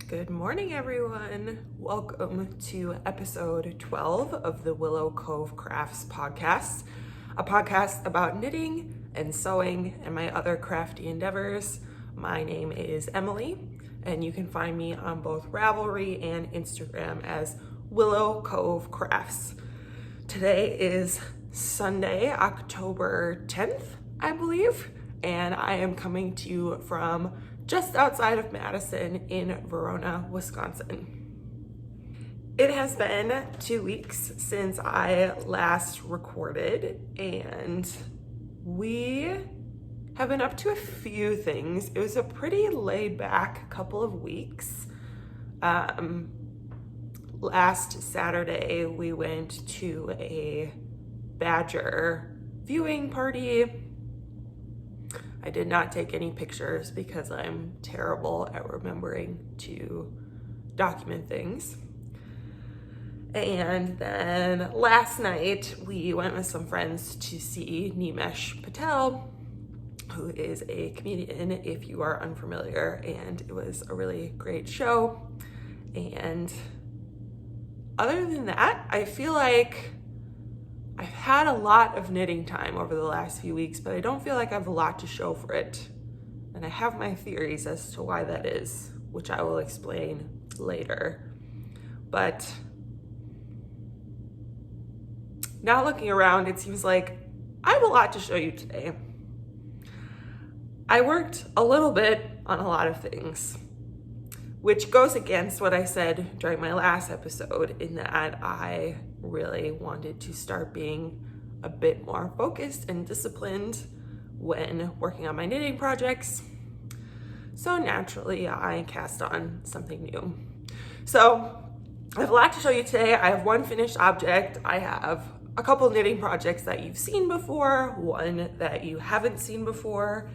Good morning, everyone. Welcome to episode 12 of the Willow Cove Crafts podcast, a podcast about knitting and sewing and my other crafty endeavors. My name is Emily, and you can find me on both Ravelry and Instagram as Willow Cove Crafts. Today is Sunday, October 10th, I believe, and I am coming to you from just outside of Madison in Verona, Wisconsin. It has been 2 weeks since I last recorded, and we have been up to a few things. It was a pretty laid back couple of weeks. Last Saturday, we went to a badger viewing party. I did not take any pictures because I'm terrible at remembering to document things. And then last night, we went with some friends to see Nimesh Patel, who is a comedian, if you are unfamiliar, and it was a really great show. And other than that, I feel like I've had a lot of knitting time over the last few weeks, but I don't feel like I have a lot to show for it. And I have my theories as to why that is, which I will explain later. But now looking around, it seems like I have a lot to show you today. I worked a little bit on a lot of things, which goes against what I said during my last episode, in that I really wanted to start being a bit more focused and disciplined when working on my knitting projects. So naturally, I cast on something new. So I have a lot to show you today. I have one finished object. I have a couple knitting projects that you've seen before, one that you haven't seen before,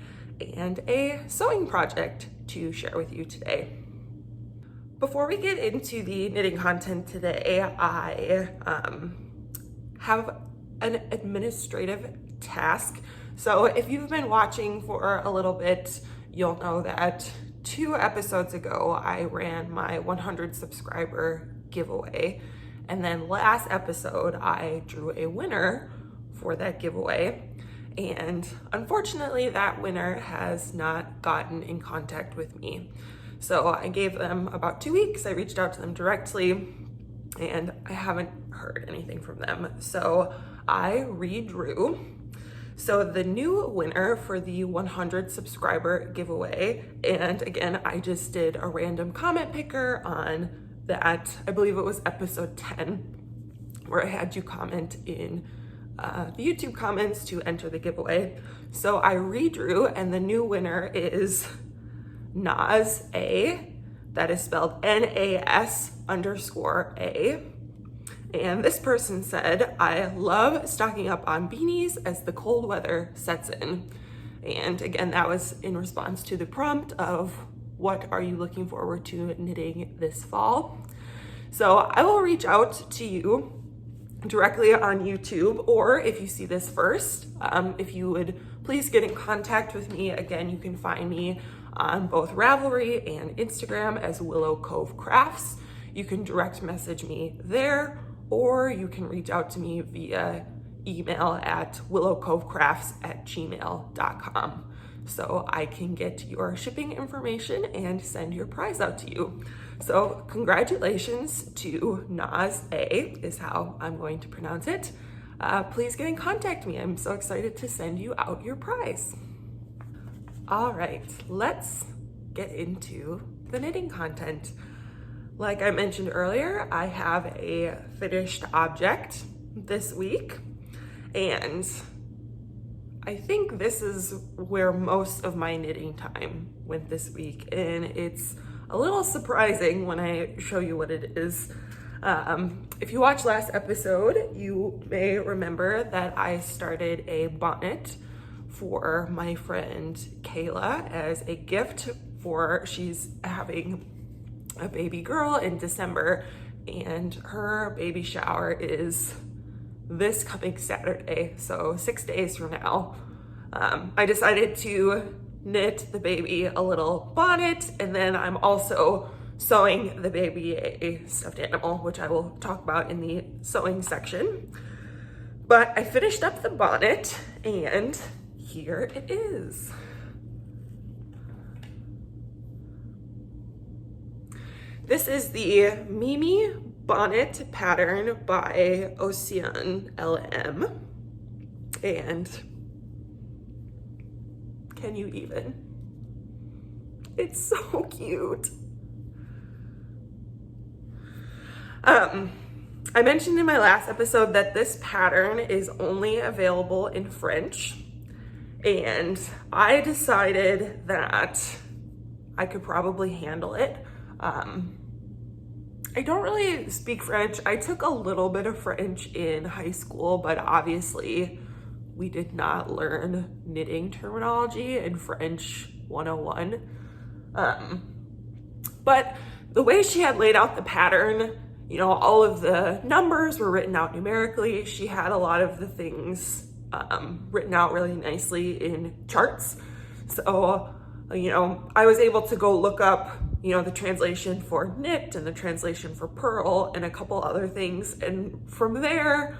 and a sewing project to share with you today. Before we get into the knitting content today, I have an administrative task. So if you've been watching for a little bit, you'll know that 2 episodes ago, I ran my 100 subscriber giveaway. And then last episode, I drew a winner for that giveaway. And unfortunately, that winner has not gotten in contact with me. So I gave them about 2 weeks. I reached out to them directly and I haven't heard anything from them. So I redrew. So the new winner for the 100 subscriber giveaway, and again, I just did a random comment picker on that, I believe it was episode 10, where I had you comment in the YouTube comments to enter the giveaway. So I redrew, and the new winner is Nas A, that is spelled NAS_A. And this person said, I love stocking up on beanies as the cold weather sets in. And again, that was in response to the prompt of what are you looking forward to knitting this fall? So I will reach out to you directly on YouTube, or if you see this first, if you would please get in contact with me. Again, you can find me on both Ravelry and Instagram as Willow Cove Crafts. You can direct message me there, or you can reach out to me via email at willowcovecrafts@gmail.com so I can get your shipping information and send your prize out to you. So congratulations to Nas A is how I'm going to pronounce it. Please get in contact with me. I'm so excited to send you out your prize. All right, let's get into the knitting content. Like I mentioned earlier, I have a finished object this week, and I think this is where most of my knitting time went this week, and it's a little surprising when I show you what it is. If you watched last episode, you may remember that I started a bonnet for my friend Kayla as a gift for, she's having a baby girl in December, and her baby shower is this coming Saturday, so 6 days from now. I decided to knit the baby a little bonnet, and then I'm also sewing the baby a stuffed animal, which I will talk about in the sewing section. But I finished up the bonnet, and here it is. This is the Mimi bonnet pattern by Oceane LM. And can you even? It's so cute. I mentioned in my last episode that this pattern is only available in French, and I decided that I could probably handle it. I don't really speak French. I took a little bit of French in high school, but obviously we did not learn knitting terminology in French 101. But the way she had laid out the pattern, you know, all of the numbers were written out numerically. She had a lot of the things written out really nicely in charts. So, you know, I was able to go look up, you know, the translation for knit and the translation for purl and a couple other things. And from there,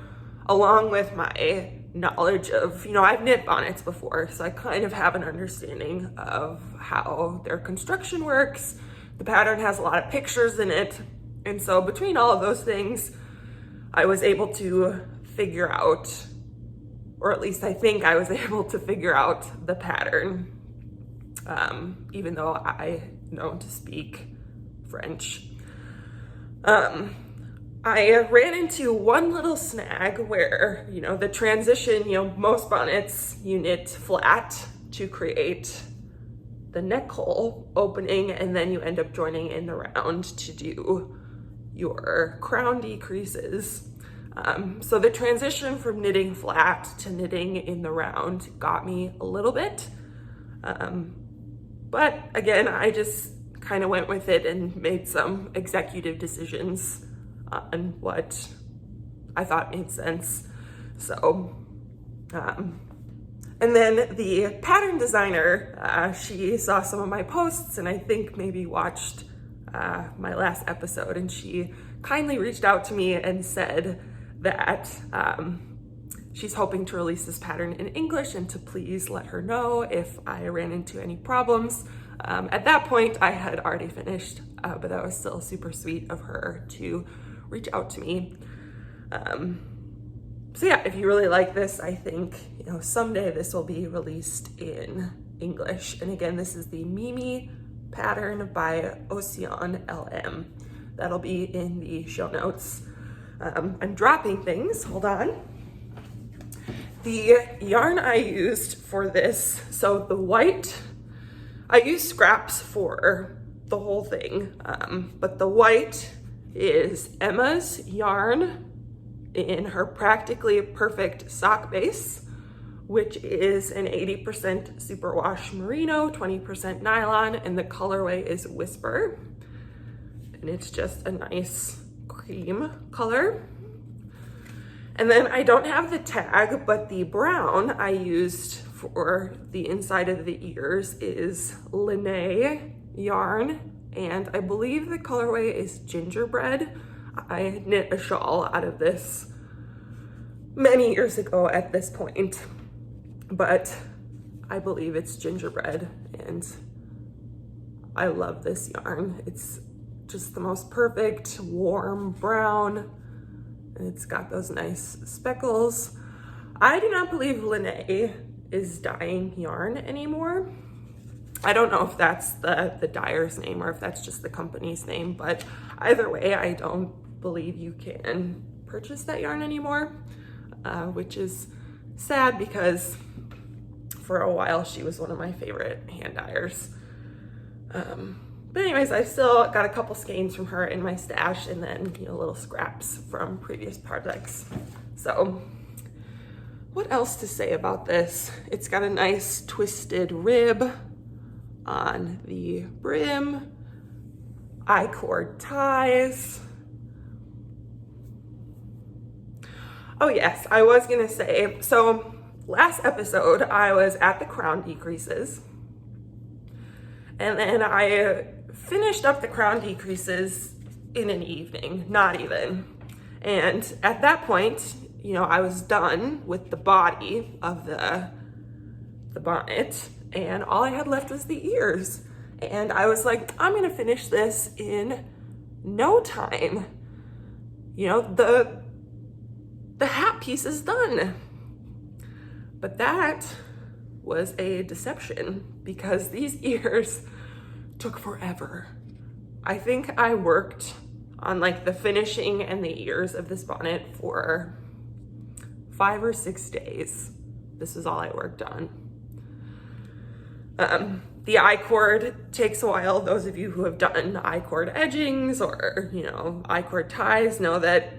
along with my knowledge of, you know, I've knit bonnets before, so I kind of have an understanding of how their construction works. The pattern has a lot of pictures in it. And so between all of those things, I was able to figure out, or at least I think I was able to figure out the pattern, even though I know to speak French. I ran into one little snag where, you know, the transition, you know, most bonnets you knit flat to create the neck hole opening, and then you end up joining in the round to do your crown decreases. So the transition from knitting flat to knitting in the round got me a little bit. But again, I just kind of went with it and made some executive decisions on what I thought made sense. So, and then the pattern designer, she saw some of my posts and I think maybe watched my last episode, and she kindly reached out to me and said that she's hoping to release this pattern in English and to please let her know if I ran into any problems. At that point, I had already finished, but that was still super sweet of her to reach out to me. So yeah, if you really like this, I think, you know, someday this will be released in English. And again, this is the Mimi pattern by Oceane LM. That'll be in the show notes. I'm dropping things, hold on. The yarn I used for this, so the white, I used scraps for the whole thing, but the white is Emma's yarn in her Practically Perfect sock base, which is an 80% superwash merino, 20% nylon, and the colorway is Whisper. And it's just a nice cream color. And then I don't have the tag, but the brown I used for the inside of the ears is Lynai yarn, and I believe the colorway is Gingerbread. I knit a shawl out of this many years ago at this point, but I believe it's Gingerbread, and I love this yarn. It's just the most perfect warm brown. It's got those nice speckles. I do not believe Lynai is dyeing yarn anymore. I don't know if that's the dyer's name or if that's just the company's name, but either way, I don't believe you can purchase that yarn anymore, which is sad because for a while she was one of my favorite hand dyers. But anyways, I've still got a couple skeins from her in my stash, and then, you know, little scraps from previous projects. So what else to say about this? It's got a nice twisted rib on the brim, I-cord ties. Oh yes, I was gonna say, so last episode I was at the crown decreases, and then I finished up the crown decreases in an evening, not even. And at that point, you know, I was done with the body of the bonnet, and all I had left was the ears. And I was like, I'm gonna finish this in no time. You know, the hat piece is done. But that was a deception because these ears took forever. I think I worked on like the finishing and the ears of this bonnet for 5 or 6 days. This is all I worked on. The I-cord takes a while. Those of you who have done I-cord edgings or, you know, I-cord ties know that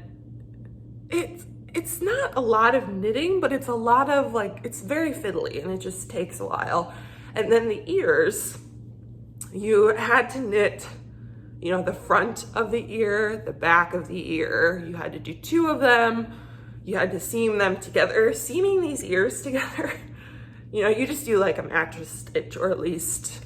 it's not a lot of knitting, but it's a lot of like, it's very fiddly and it just takes a while. And then the ears, you had to knit, you know, the front of the ear, the back of the ear. You had to do 2 of them. You had to seam them together. Seaming these ears together, you know, you just do like a mattress stitch, or at least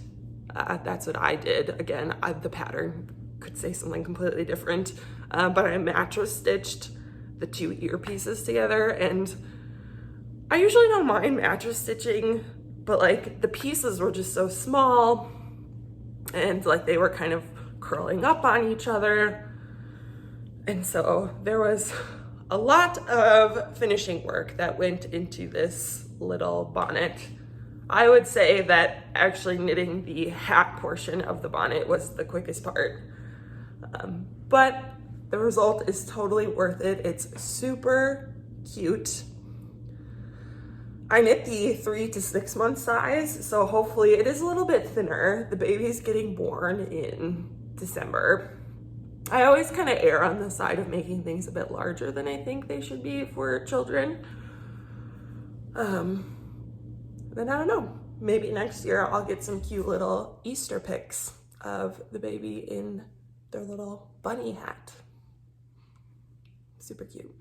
that's what I did. Again, the pattern could say something completely different, but I mattress stitched the 2 ear pieces together. And I usually don't mind mattress stitching, but like the pieces were just so small and like they were kind of curling up on each other. And so there was a lot of finishing work that went into this little bonnet. I would say that actually knitting the hat portion of the bonnet was the quickest part. But the result is totally worth it. It's super cute. I knit the 3 to 6 month size, so hopefully it is a little bit thinner. The baby's getting born in December. I always kind of err on the side of making things a bit larger than I think they should be for children. Then I don't know, maybe next year I'll get some cute little Easter pics of the baby in their little bunny hat. Super cute.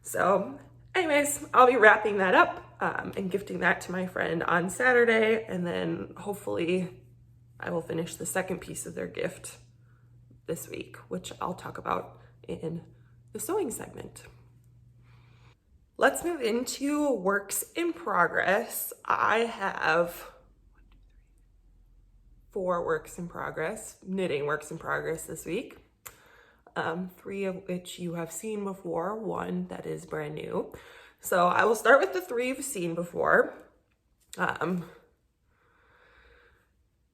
So anyways, I'll be wrapping that up and gifting that to my friend on Saturday, and then hopefully I will finish the second piece of their gift this week, which I'll talk about in the sewing segment. Let's move into works in progress. I have 4 works in progress, knitting works in progress this week. 3 of which you have seen before, 1 that is brand new. So I will start with the 3 you've seen before.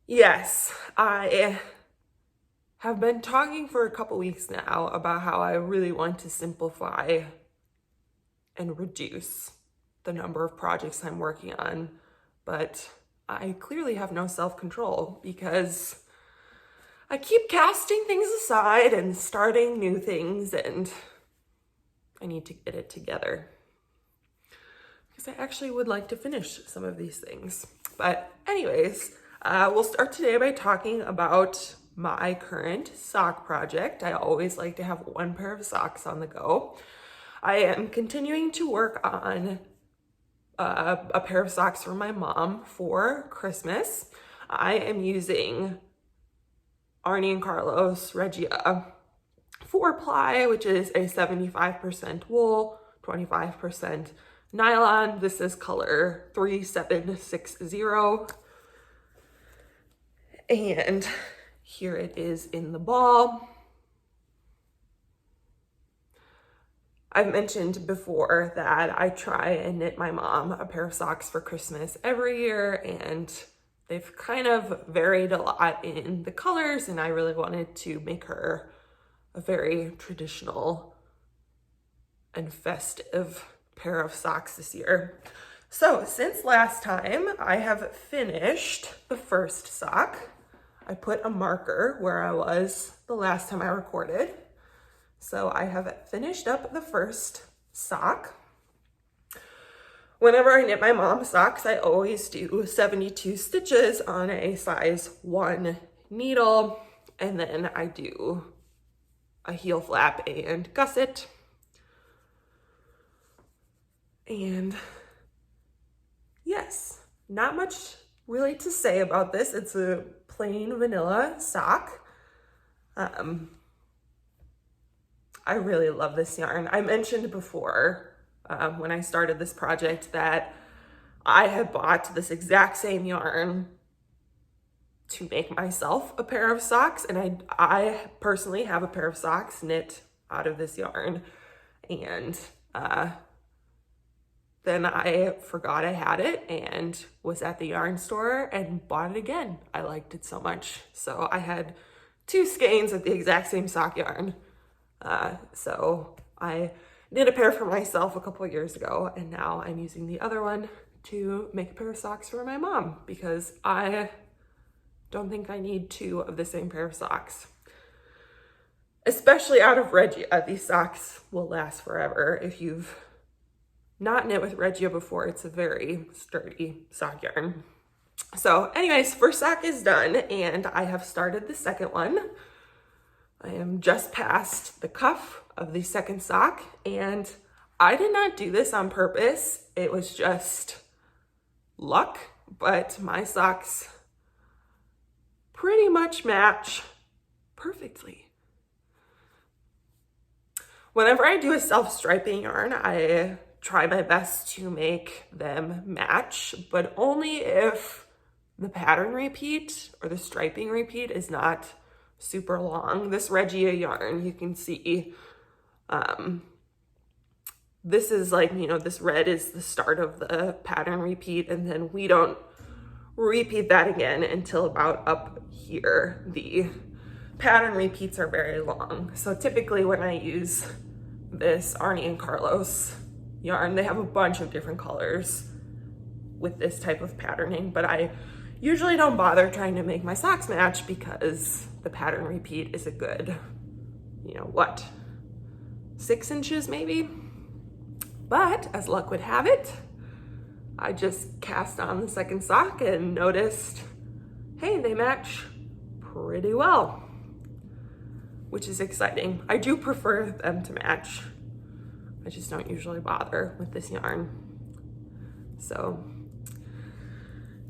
Yes, I have been talking for a couple weeks now about how I really want to simplify and reduce the number of projects I'm working on, but I clearly have no self-control because I keep casting things aside and starting new things, and I need to get it together because I actually would like to finish some of these things. But anyways, we'll start today by talking about my current sock project. I always like to have 1 pair of socks on the go. I am continuing to work on a pair of socks for my mom for Christmas. I am using Arnie and Carlos Regia 4-ply, which is a 75% wool, 25% nylon. This is color 3760. And here it is in the ball. I've mentioned before that I try and knit my mom a pair of socks for Christmas every year, and they've kind of varied a lot in the colors, and I really wanted to make her a very traditional and festive pair of socks this year. So since last time, I have finished the first sock. I put a marker where I was the last time I recorded. So I have finished up the first sock. Whenever I knit my mom's socks, I always do 72 stitches on a size 1 needle, and then I do a heel flap and gusset. And yes, not much really to say about this. It's a plain vanilla sock. I really love this yarn. I mentioned before when I started this project that I had bought this exact same yarn to make myself a pair of socks, and I personally have a pair of socks knit out of this yarn, and then I forgot I had it and was at the yarn store and bought it again. I liked it so much. So I had 2 skeins of the exact same sock yarn. So I did a pair for myself a couple of years ago, and now I'm using the other one to make a pair of socks for my mom because I don't think I need 2 of the same pair of socks. Especially out of Regia. These socks will last forever. If you've not knit with Regia before, it's a very sturdy sock yarn. So anyways, first sock is done and I have started the second one. I am just past the cuff of the second sock, and I did not do this on purpose. It was just luck, but my socks pretty much match perfectly. Whenever I do a self-striping yarn, I try my best to make them match, but only if the pattern repeat or the striping repeat is not super long. This Regia yarn, you can see, this is like, you know, this red is the start of the pattern repeat, and then we don't repeat that again until about up here. The pattern repeats are very long. So typically when I use this Arnie and Carlos yarn, they have a bunch of different colors with this type of patterning, but I usually don't bother trying to make my socks match because the pattern repeat is a good, you know, what, 6 inches maybe? But as luck would have it, I just cast on the second sock and noticed, hey, they match pretty well, which is exciting. I do prefer them to match. I just don't usually bother with this yarn. So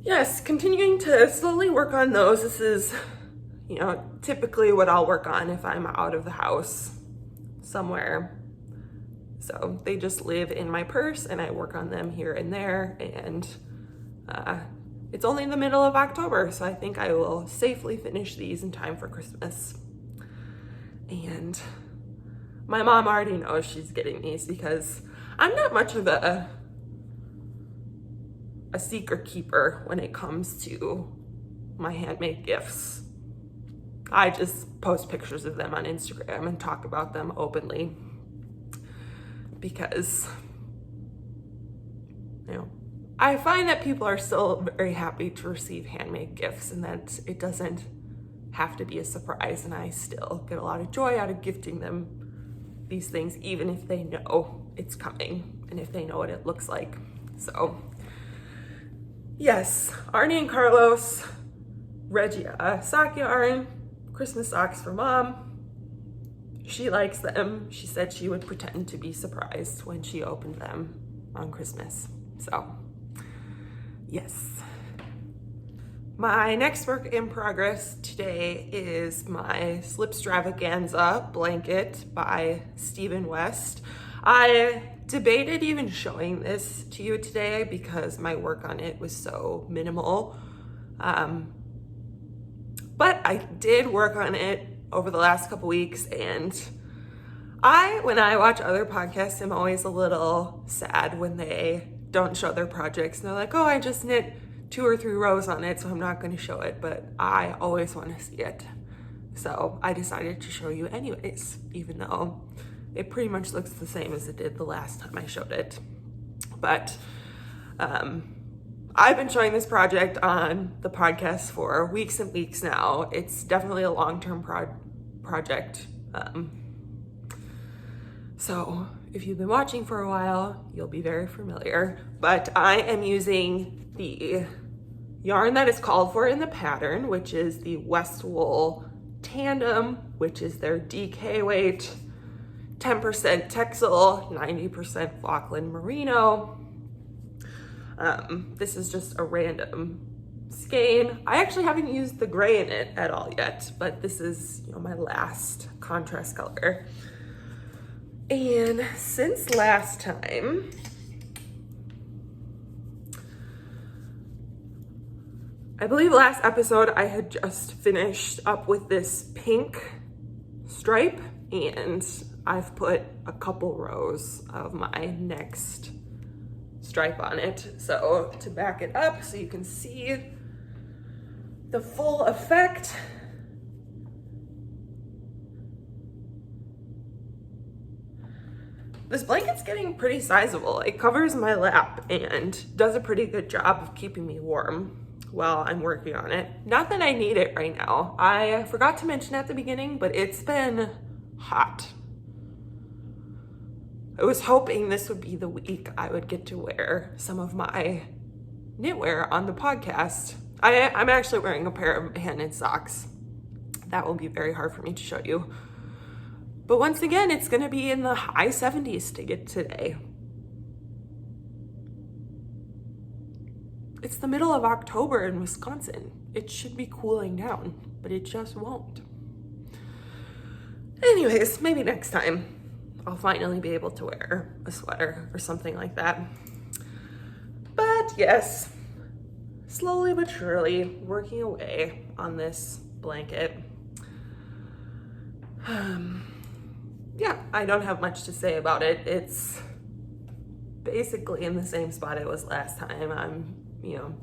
yes, continuing to slowly work on those. This is, you know, typically what I'll work on if I'm out of the house somewhere. So they just live in my purse and I work on them here and there, and it's only the middle of October, so I think I will safely finish these in time for Christmas. And my mom already knows she's getting these because I'm not much of a secret keeper when it comes to my handmade gifts. I just post pictures of them on Instagram and talk about them openly because, you know, I find that people are still very happy to receive handmade gifts and that it doesn't have to be a surprise, and I still get a lot of joy out of gifting them these things even if they know it's coming and if they know what it looks like. So yes, Arnie and Carlos, Regia sock yarn, Christmas socks for mom. She likes them. She said she would pretend to be surprised when she opened them on Christmas. So yes. My next work in progress today is my Slipstravaganza blanket by Stephen West. I debated even showing this to you today because my work on it was so minimal. But I did work on it over the last couple weeks, and when I watch other podcasts, I'm always a little sad when they don't show their projects and they're like, oh, I just knit 2 or 3 rows on it, so I'm not going to show it, but I always want to see it. So I decided to show you anyways, even though it pretty much looks the same as it did the last time I showed it. But I've been showing this project on the podcast for weeks and weeks now. It's definitely a long-term project. So if you've been watching for a while, you'll be very familiar. But I am using the yarn that is called for in the pattern, which is the West Wool Tandem, which is their DK weight, 10% Thistle, 90% Falkland Merino. This is just a random skein. I actually haven't used the gray in it at all yet, but this is, you know, my last contrast color. And since last time, I believe last episode I had just finished up with this pink stripe, and I've put a couple rows of my next stripe on it. So to back it up so you can see the full effect, this blanket's getting pretty sizable. It covers my lap and does a pretty good job of keeping me warm while I'm working on it. Not that I need it right now. I forgot to mention at the beginning, but it's been hot. I was hoping this would be the week I would get to wear some of my knitwear on the podcast. I'm actually wearing a pair of hand-knit socks. That will be very hard for me to show you. But once again, it's gonna be in the high 70s to get today. It's the middle of October in Wisconsin. It should be cooling down, but it just won't. Anyways, maybe next time I'll finally be able to wear a sweater or something like that. But yes, slowly but surely working away on this blanket. Yeah, I don't have much to say about it. It's basically in the same spot it was last time. I'm, you know,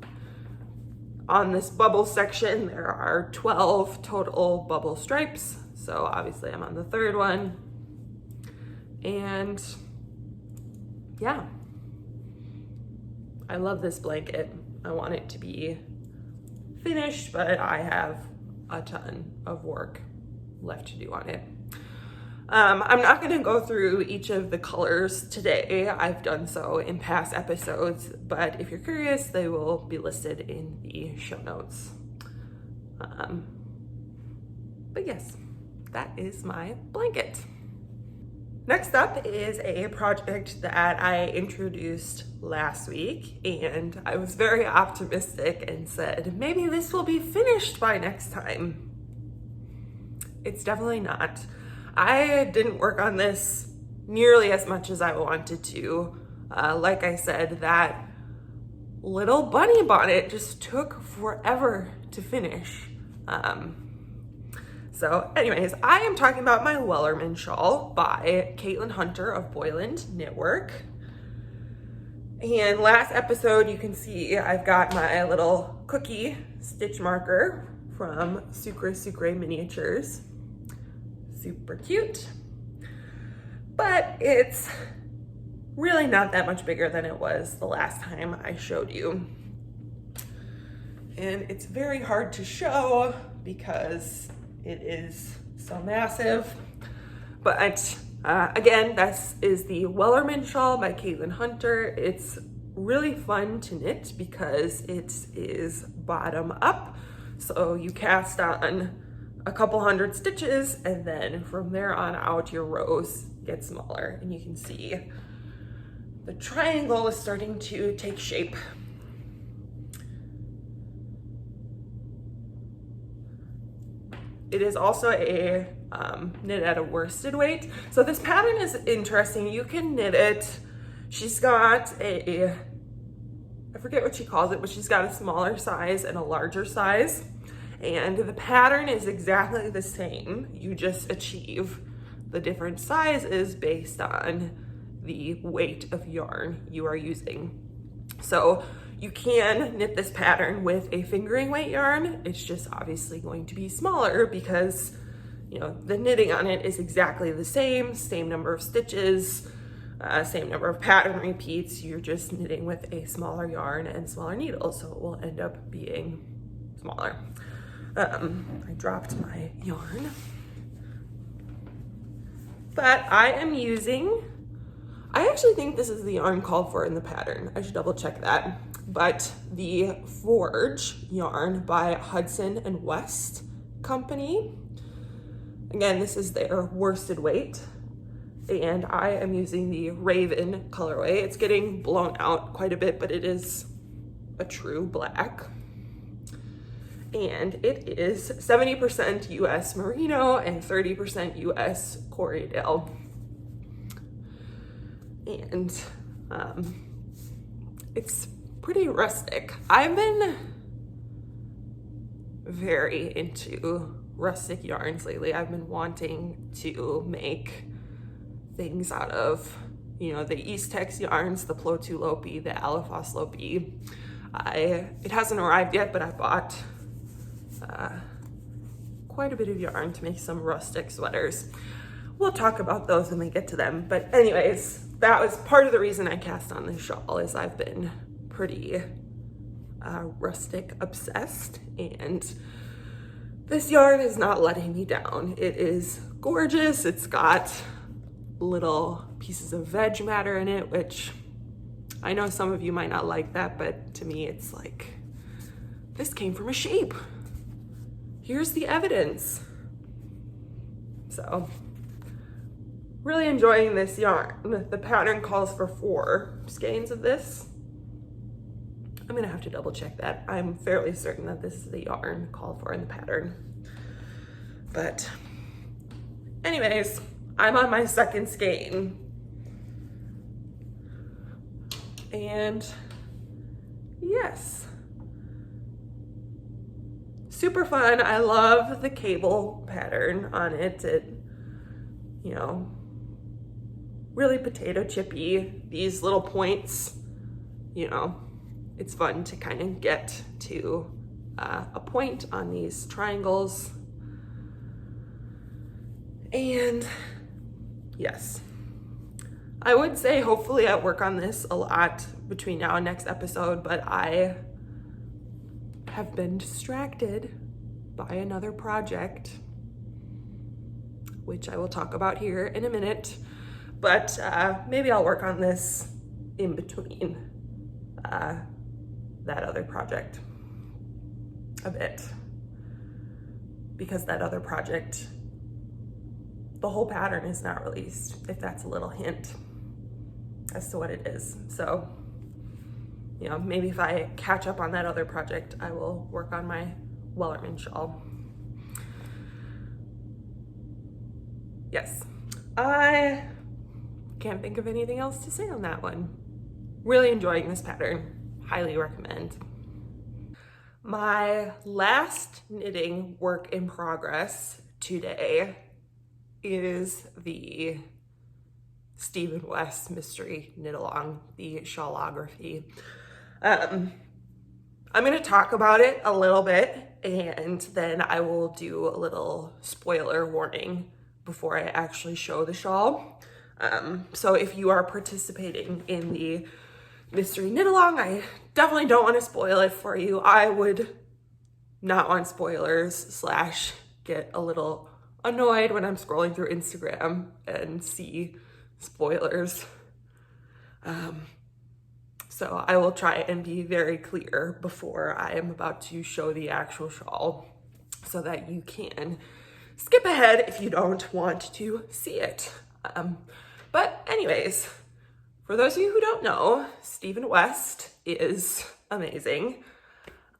on this bubble section, there are 12 total bubble stripes. So obviously I'm on the third one. And yeah, I love this blanket. I want it to be finished, but I have a ton of work left to do on it. I'm not going to go through each of the colors today. I've done so in past episodes, but if you're curious, they will be listed in the show notes. But yes, that is my blanket. Next up is a project that I introduced last week, and I was very optimistic and said, maybe this will be finished by next time. It's definitely not. I didn't work on this nearly as much as I wanted to. Like I said, that little bunny bonnet just took forever to finish. So anyways, I am talking about my Wellerman shawl by Caitlin Hunter of Boyland Knitwork. And last episode, you can see I've got my little cookie stitch marker from Sucre Sucre Miniatures. Super cute, but it's really not that much bigger than it was the last time I showed you. And it's very hard to show because it is so massive. But again, this is the Wellerman shawl by Caitlin Hunter. It's really fun to knit because it is bottom up. So you cast on a couple hundred stitches, and then from there on out, your rows get smaller. And you can see the triangle is starting to take shape. It is also a knit at a worsted weight. So this pattern is interesting. You can knit it. She's got I forget what she calls it, but she's got a smaller size and a larger size. And the pattern is exactly the same. You just achieve the different sizes based on the weight of yarn you are using. So you can knit this pattern with a fingering weight yarn. It's just obviously going to be smaller because, you know, the knitting on it is exactly the same number of stitches, same number of pattern repeats. You're just knitting with a smaller yarn and smaller needles, so it will end up being smaller. I dropped my yarn, but I am using, I actually think this is the yarn called for in the pattern. I should double check that. But the Forge yarn by Hudson and West Company. Again, this is their worsted weight. And I am using the Raven colorway. It's getting blown out quite a bit, but it is a true black. and it is 70% US Merino and 30% US Corriedale. And it's pretty rustic. I've been very into rustic yarns lately. I've been wanting to make things out of, you know, the East Tex yarns, the Plotu Lopi, the Alafos Lopi. It hasn't arrived yet, but I bought quite a bit of yarn to make some rustic sweaters. We'll talk about those when we get to them. But anyways, that was part of the reason I cast on this shawl, is I've been pretty rustic obsessed, and this yarn is not letting me down. It is gorgeous. It's got little pieces of veg matter in it, which I know some of you might not like that, but to me it's like, this came from a sheep. Here's the evidence. So, really enjoying this yarn. The pattern calls for 4 skeins of this. I'm gonna have to double check that. I'm fairly certain that this is the yarn called for in the pattern. But anyways, I'm on my 2nd skein. And yes, super fun. I love the cable pattern on it. It, you know, really potato chippy. These little points, you know, it's fun to kind of get to a point on these triangles. And yes, I would say hopefully I work on this a lot between now and next episode, but I have been distracted by another project, which I will talk about here in a minute. But maybe I'll work on this in between that other project a bit, because that other project, the whole pattern is not released, if that's a little hint as to what it is. So, you know, maybe if I catch up on that other project, I will work on my Wellerman shawl. Yes, I can't think of anything else to say on that one. Really enjoying this pattern, highly recommend. My last knitting work in progress today is the Stephen West Mystery Knit Along, the Shawlography. I'm going to talk about it a little bit, and then I will do a little spoiler warning before I actually show the shawl. So if you are participating in the Mystery Knit Along, I definitely don't want to spoil it for you. I would not want spoilers / get a little annoyed when I'm scrolling through Instagram and see spoilers. So I will try and be very clear before I am about to show the actual shawl, so that you can skip ahead if you don't want to see it. But anyways, for those of you who don't know, Stephen West is amazing.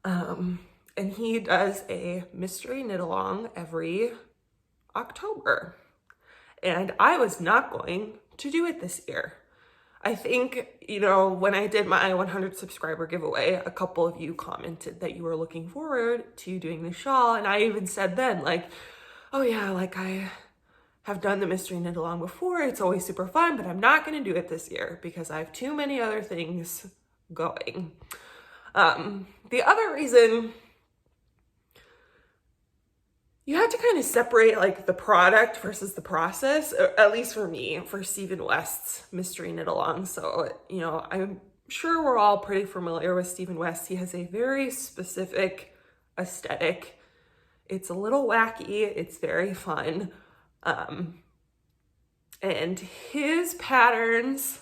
And he does a mystery knit along every October. And I was not going to do it this year. I think, you know, when I did my 100 subscriber giveaway, a couple of you commented that you were looking forward to doing the shawl. And I even said then, like, oh yeah, like I have done the mystery knit along before. It's always super fun, but I'm not going to do it this year because I have too many other things going. The other reason, you have to kind of separate like the product versus the process, at least for me, for Stephen West's mystery knit along. So, you know, I'm sure we're all pretty familiar with Stephen West. He has a very specific aesthetic. It's a little wacky. It's very fun. And his patterns,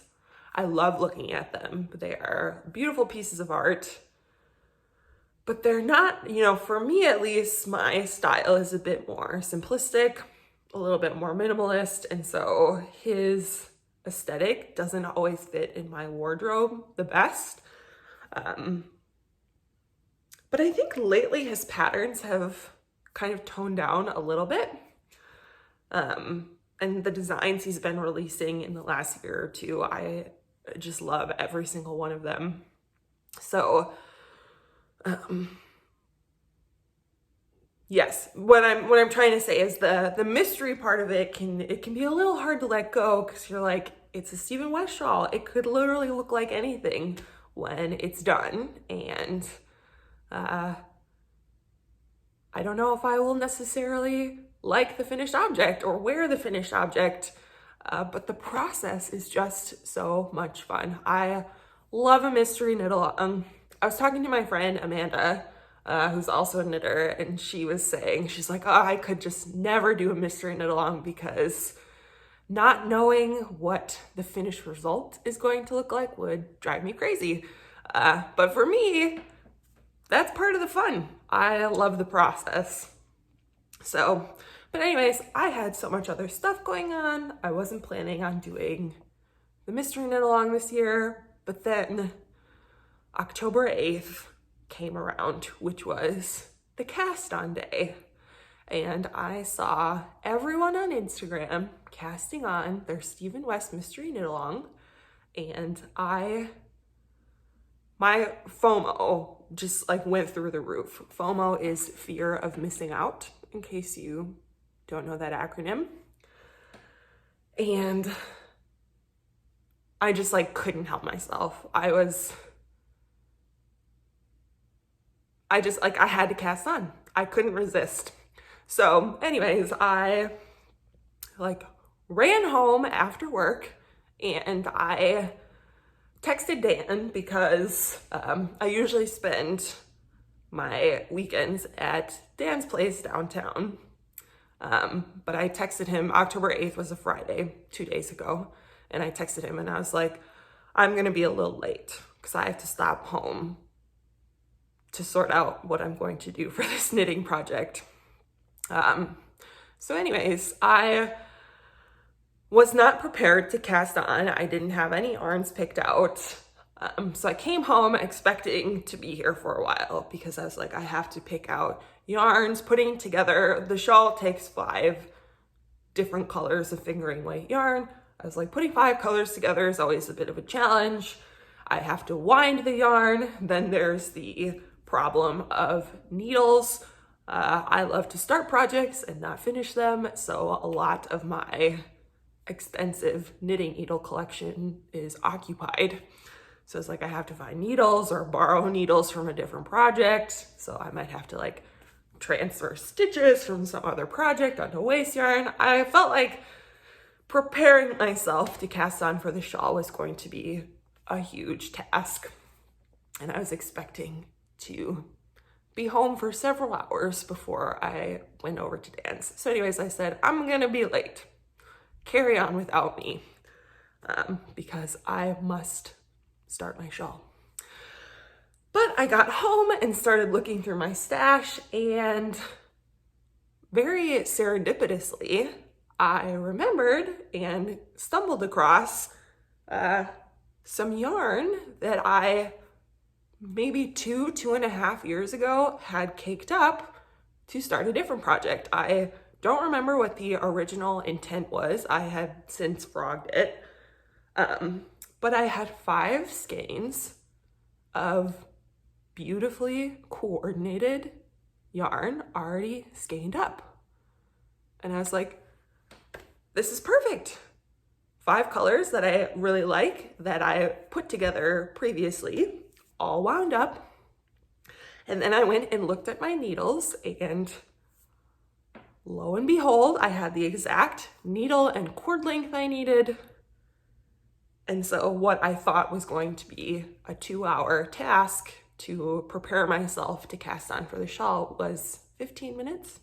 I love looking at them. They are beautiful pieces of art. But they're not, you know, for me at least, my style is a bit more simplistic, a little bit more minimalist. And so his aesthetic doesn't always fit in my wardrobe the best. But I think lately his patterns have kind of toned down a little bit. And the designs he's been releasing in the last year or two, I just love every single one of them. So, yes, what I'm trying to say is the mystery part of it can be a little hard to let go, because you're like, it's a Stephen West shawl. It could literally look like anything when it's done, and I don't know if I will necessarily like the finished object or wear the finished object, but the process is just so much fun. I love a mystery knit along. I was talking to my friend Amanda, who's also a knitter, and she was saying, she's like, oh, I could just never do a mystery knit along because not knowing what the finished result is going to look like would drive me crazy. But for me, that's part of the fun. I love the process. So, but anyways, I had so much other stuff going on. I wasn't planning on doing the mystery knit along this year, but then October 8th came around, which was the cast on day. And I saw everyone on Instagram casting on their Stephen West mystery knit along. And my FOMO just like went through the roof. FOMO is fear of missing out, in case you don't know that acronym. And I just like couldn't help myself. I had to cast on. I couldn't resist. So anyways, I like ran home after work and I texted Dan, because I usually spend my weekends at Dan's place downtown. But I texted him, October 8th was a Friday, 2 days ago. And I texted him and I was like, I'm gonna be a little late because I have to stop home to sort out what I'm going to do for this knitting project. So anyways, I was not prepared to cast on. I didn't have any yarns picked out. So I came home expecting to be here for a while because I was like, I have to pick out yarns. Putting together the shawl takes 5 different colors of fingering weight yarn. I was like, putting 5 colors together is always a bit of a challenge. I have to wind the yarn. Then there's the problem of needles. I love to start projects and not finish them. So a lot of my expensive knitting needle collection is occupied. So it's like I have to find needles or borrow needles from a different project. So I might have to like transfer stitches from some other project onto waste yarn. I felt like preparing myself to cast on for the shawl was going to be a huge task. And I was expecting to be home for several hours before I went over to Dan's. So anyways, I said, I'm gonna be late. Carry on without me, because I must start my shawl. But I got home and started looking through my stash, and very serendipitously, I remembered and stumbled across some yarn that I maybe 2.5 years ago had caked up to start a different project. I don't remember what the original intent was. I had since frogged it. But I had 5 skeins of beautifully coordinated yarn already skeined up. And I was like, this is perfect. 5 colors that I really like, that I put together previously, all wound up. And then I went and looked at my needles, and lo and behold, I had the exact needle and cord length I needed. And so what I thought was going to be a 2-hour task to prepare myself to cast on for the shawl was 15 minutes.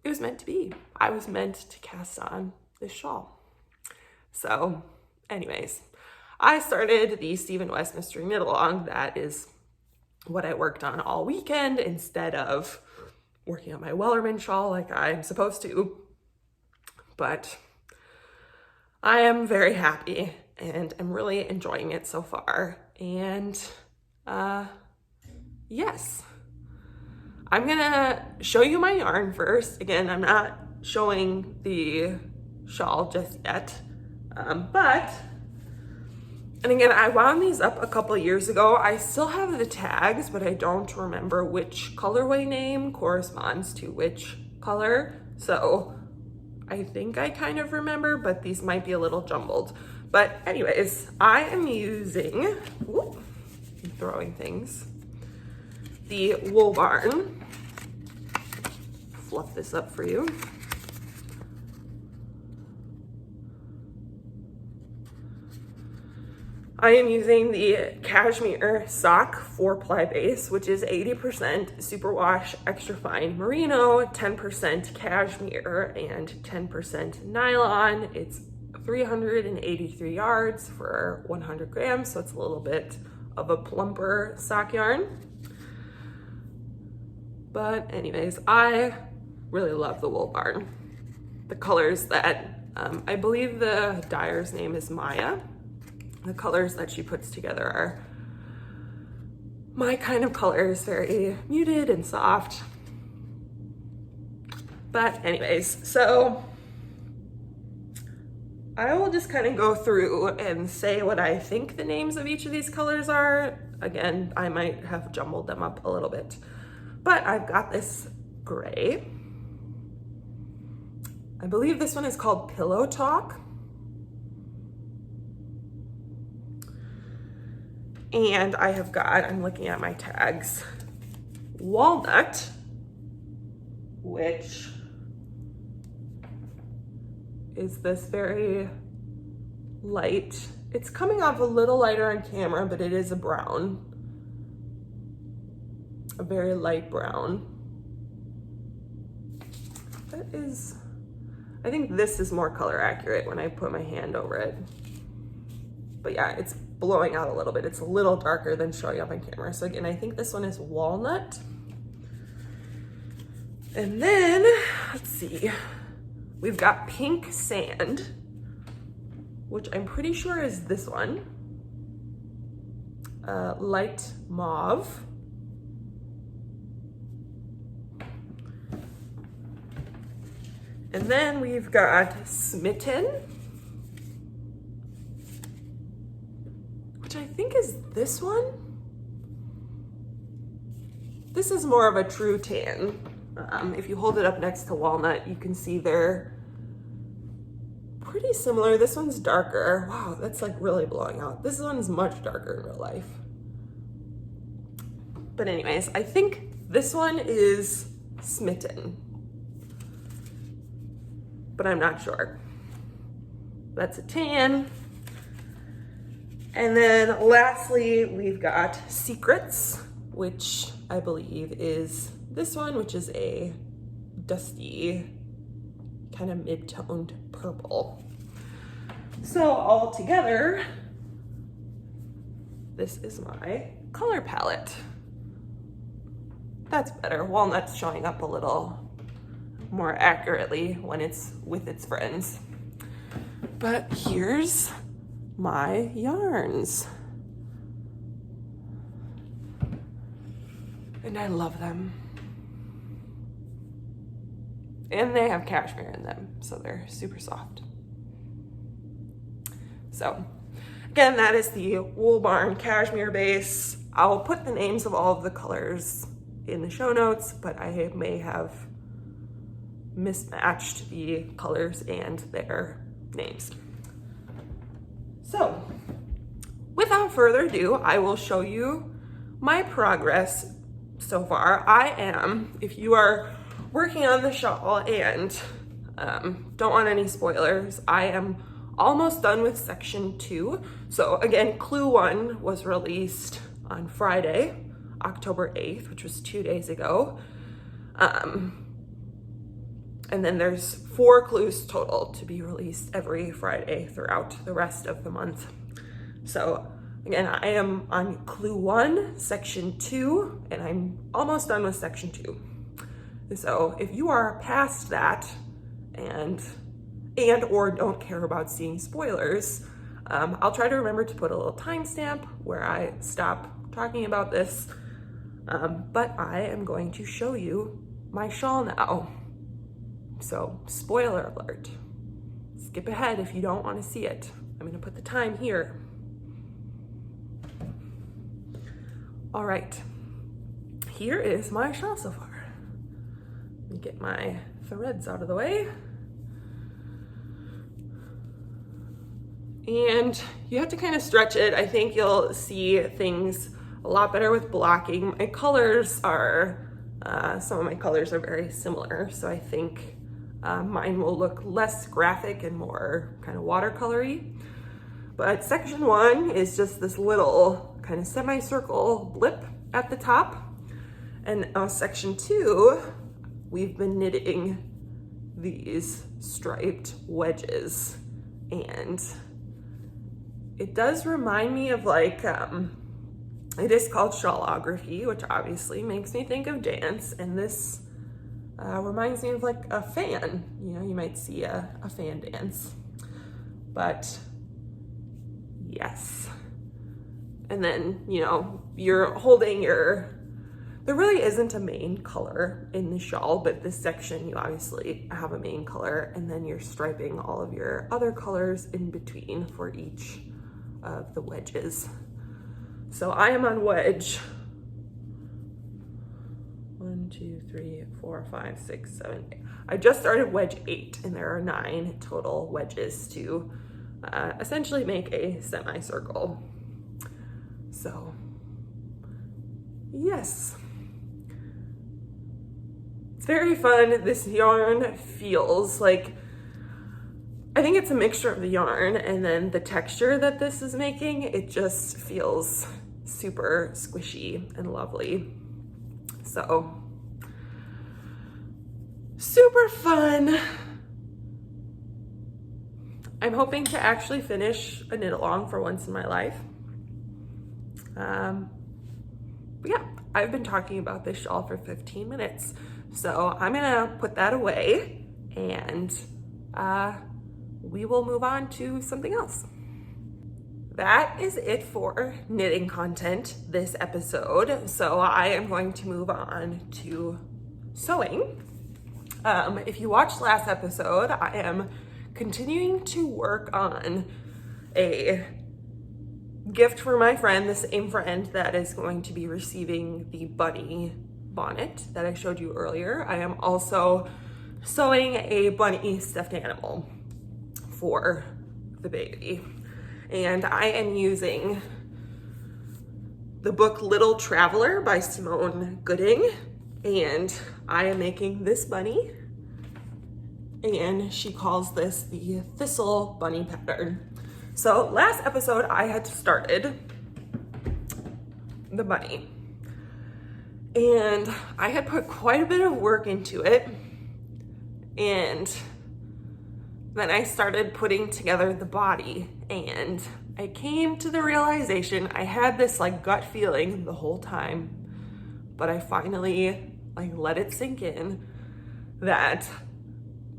It was meant to be. I was meant to cast on this shawl. So anyways, I started the Stephen West Mystery Knit Along. That is what I worked on all weekend instead of working on my Wellerman shawl like I'm supposed to. But I am very happy and I'm really enjoying it so far. And yes. I'm gonna show you my yarn first. Again, I'm not showing the shawl just yet, and again, I wound these up a couple years ago. I still have the tags, but I don't remember which colorway name corresponds to which color. So I think I kind of remember, but these might be a little jumbled. But anyways, I am using, I'm throwing things, the Wool Barn. Fluff this up for you. I am using the Cashmere Sock 4-ply base, which is 80% superwash extra fine merino, 10% cashmere, and 10% nylon. It's 383 yards for 100 grams, so it's a little bit of a plumper sock yarn. But anyways, I really love the Wool Barn. The colors that, I believe the dyer's name is Maya. The colors that she puts together are my kind of colors, very muted and soft. But anyways, so I will just kind of go through and say what I think the names of each of these colors are. Again, I might have jumbled them up a little bit, but I've got this gray. I believe this one is called Pillow Talk. And I have got, I'm looking at my tags, Walnut, which is this very light. It's coming off a little lighter on camera, but it is a brown, a very light brown. That is, I think this is more color accurate when I put my hand over it. But yeah, it's blowing out a little bit. It's a little darker than showing up on camera. So again, I think this one is Walnut. And then, let's see, we've got Pink Sand, which I'm pretty sure is this one. Light Mauve. And then we've got Smitten, which I think is this one. This is more of a true tan. If you hold it up next to Walnut, you can see they're pretty similar. This one's darker. Wow, that's like really blowing out. This one's much darker in real life. But anyways, I think this one is Smitten, but I'm not sure. That's a tan. And then lastly, we've got Secrets, which I believe is this one, which is a dusty, kind of mid-toned purple. So all together, this is my color palette. That's better. Walnut's showing up a little more accurately when it's with its friends. But here's my yarns. And I love them. And they have cashmere in them, so they're super soft. So again, that is the Wool Barn cashmere base. I'll put the names of all of the colors in the show notes, but I may have mismatched the colors and their names. So without further ado, I will show you my progress so far. I am, if you are working on the shawl and don't want any spoilers, I am almost done with section 2. So again, Clue 1 was released on Friday, October 8th, which was 2 days ago. And then there's 4 clues total to be released every Friday throughout the rest of the month. So again, I am on Clue 1, section 2, and I'm almost done with section 2. So if you are past that and or don't care about seeing spoilers, I'll try to remember to put a little timestamp where I stop talking about this, but I am going to show you my shawl now. So, spoiler alert. Skip ahead if you don't want to see it. I'm gonna put the time here. All right, here is my shawl so far. Let me get my threads out of the way. And you have to kind of stretch it. I think you'll see things a lot better with blocking. My colors are, some of my colors are very similar, so I think mine will look less graphic and more kind of watercolory. But section 1 is just this little kind of semicircle blip at the top. And section 2, we've been knitting these striped wedges. And it does remind me of like, it is called Shawlography, which obviously makes me think of dance. And this reminds me of like a fan. You know, you might see a fan dance. But yes. And then, you know, you're holding your, there really isn't a main color in the shawl, but this section you obviously have a main color, and then you're striping all of your other colors in between for each of the wedges. So I am on wedge 1, 2, 3, 4, 5, 6, 7, 8. I just started wedge 8, and there are 9 total wedges to essentially make a semicircle. So yes, it's very fun. This yarn feels like, I think it's a mixture of the yarn and then the texture that this is making. It just feels super squishy and lovely. So super fun. I'm hoping to actually finish a knit along for once in my life. But yeah, I've been talking about this shawl for 15 minutes. So I'm gonna put that away and we will move on to something else. That is it for knitting content this episode. So I am going to move on to sewing. If you watched last episode, I am continuing to work on a gift for my friend, the same friend that is going to be receiving the bunny bonnet that I showed you earlier. I am also sewing a bunny stuffed animal for the baby. And I am using the book Little Traveler by Simone Gooding. And I am making this bunny. And she calls this the Thistle bunny pattern. So last episode I had started the bunny. And I had put quite a bit of work into it. And then I started putting together the body, and I came to the realization, I had this like gut feeling the whole time, but I finally like let it sink in that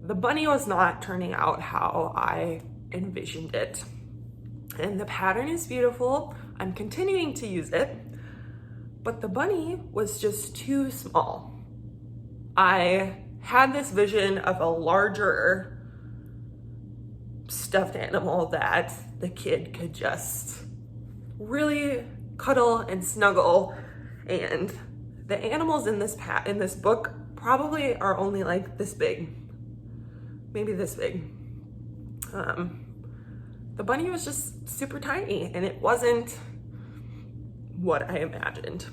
the bunny was not turning out how I envisioned it. And the pattern is beautiful. I'm continuing to use it, but the bunny was just too small. I had this vision of a larger stuffed animal that the kid could just really cuddle and snuggle. And the animals in this book probably are only like this big, maybe this big. The bunny was just super tiny, and it wasn't what I imagined.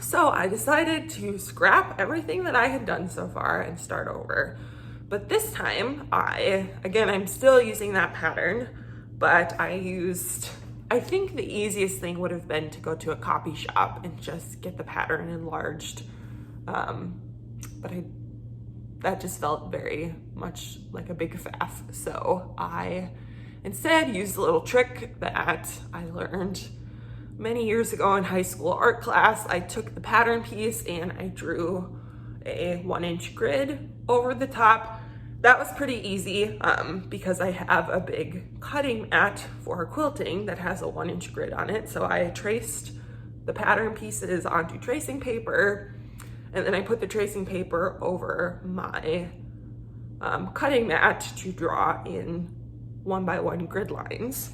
So I decided to scrap everything that I had done so far and start over. But this time, I'm still using that pattern, but I think the easiest thing would have been to go to a copy shop and just get the pattern enlarged. That just felt very much like a big faff. So I instead used a little trick that I learned many years ago in high school art class. I took the pattern piece and I drew a 1-inch grid over the top, that was pretty easy because I have a big cutting mat for quilting that has a 1-inch grid on it. So I traced the pattern pieces onto tracing paper, and then I put the tracing paper over my cutting mat to draw in 1x1 grid lines.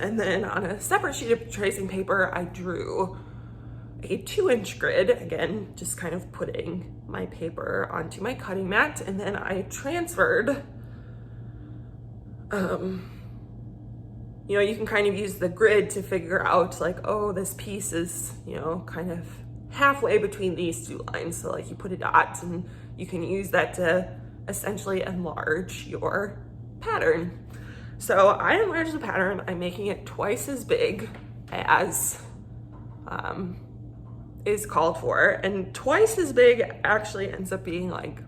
And then on a separate sheet of tracing paper, I drew a 2-inch grid, again, just kind of putting my paper onto my cutting mat. And then I transferred, you know, you can kind of use the grid to figure out like, oh, this piece is, you know, kind of halfway between these two lines. So like you put a dot and you can use that to essentially enlarge your pattern. So I enlarged the pattern. I'm making it twice as big as is called for, and twice as big actually ends up being like,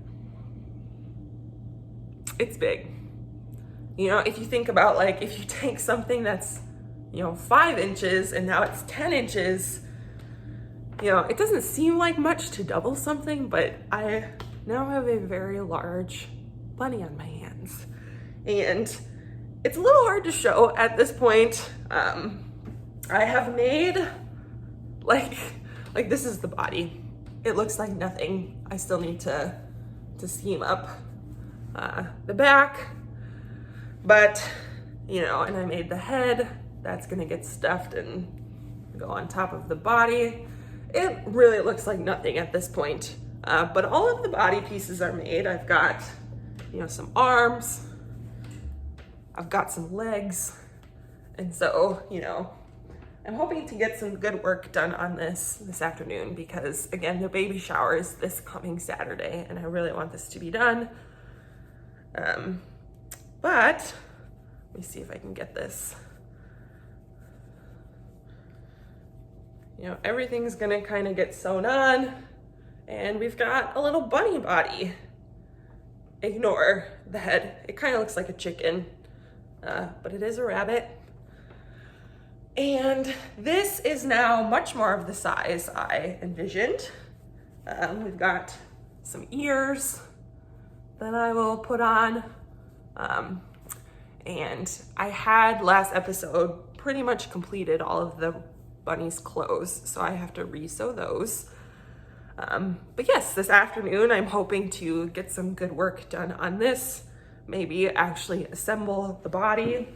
it's big. You know, if you think about like, if you take something that's, you know, 5 inches and now it's 10 inches, you know, it doesn't seem like much to double something, but I now have a very large bunny on my hands. And it's a little hard to show at this point. I have made like this is the body. It looks like nothing. I still need to seam up the back, but you know, and I made the head. That's gonna get stuffed and go on top of the body. It really looks like nothing at this point, but all of the body pieces are made. I've got, you know, some arms, I've got some legs, and so, you know, I'm hoping to get some good work done on this afternoon because, again, the baby shower is this coming Saturday, and I really want this to be done. But let me see if I can get this. You know, everything's gonna kind of get sewn on, and we've got a little bunny body. Ignore the head. It kind of looks like a chicken, but it is a rabbit. And this is now much more of the size I envisioned. We've got some ears that I will put on. And I had last episode pretty much completed all of the bunny's clothes, so I have to re-sew those. But yes, this afternoon I'm hoping to get some good work done on this, maybe actually assemble the body,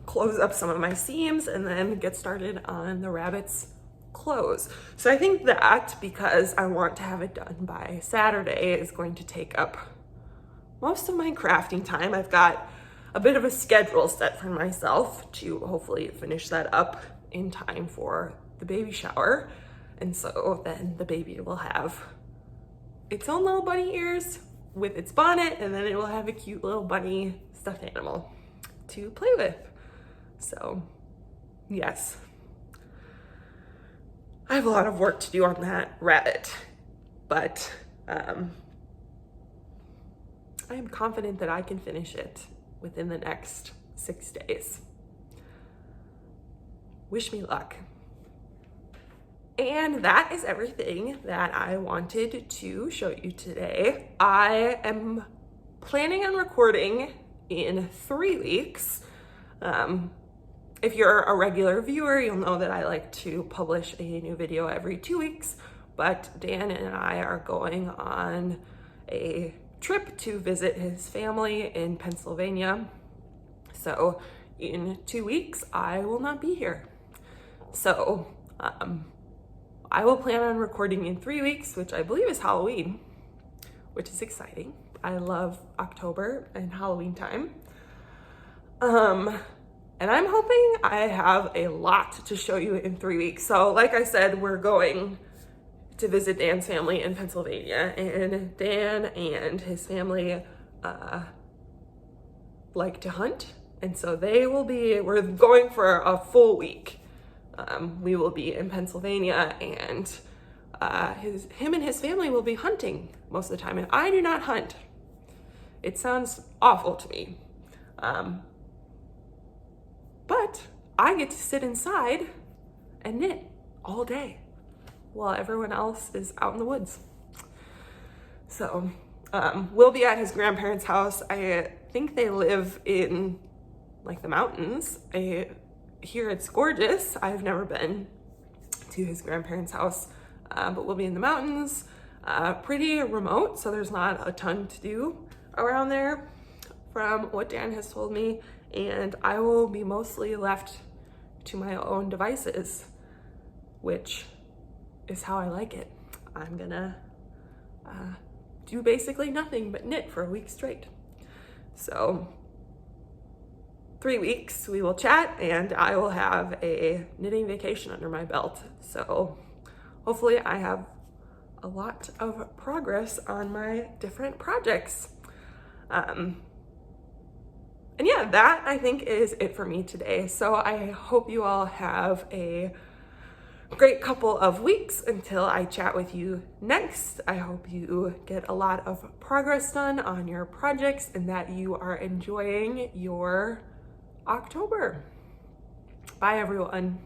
close up some of my seams, and then get started on the rabbit's clothes. So I think that, because I want to have it done by Saturday, is going to take up most of my crafting time. I've got a bit of a schedule set for myself to hopefully finish that up in time for the baby shower. And so then the baby will have its own little bunny ears with its bonnet, and then it will have a cute little bunny stuffed animal to play with. So yes, I have a lot of work to do on that rabbit, but I am confident that I can finish it within the next 6 days. Wish me luck. And that is everything that I wanted to show you today. I am planning on recording in 3 weeks. If you're a regular viewer, you'll know that I like to publish a new video every 2 weeks, but Dan and I are going on a trip to visit his family in Pennsylvania. So in 2 weeks, I will not be here. So I will plan on recording in 3 weeks, which I believe is Halloween, which is exciting. I love October and Halloween time. And I'm hoping I have a lot to show you in 3 weeks. So like I said, we're going to visit Dan's family in Pennsylvania, and Dan and his family like to hunt. And so we're going for a full week. We will be in Pennsylvania, and him and his family will be hunting most of the time. And I do not hunt. It sounds awful to me. But I get to sit inside and knit all day while everyone else is out in the woods. So We'll be at his grandparents' house. I think they live in like the mountains. I hear it's gorgeous. I've never been to his grandparents' house, but we'll be in the mountains, pretty remote, so there's not a ton to do around there from what Dan has told me, and I will be mostly left to my own devices, which is how I like it. I'm gonna do basically nothing but knit for a week straight. So 3 weeks we will chat and I will have a knitting vacation under my belt. So hopefully I have a lot of progress on my different projects. And yeah, that I think is it for me today. So I hope you all have a great couple of weeks until I chat with you next. I hope you get a lot of progress done on your projects and that you are enjoying your October. Bye everyone.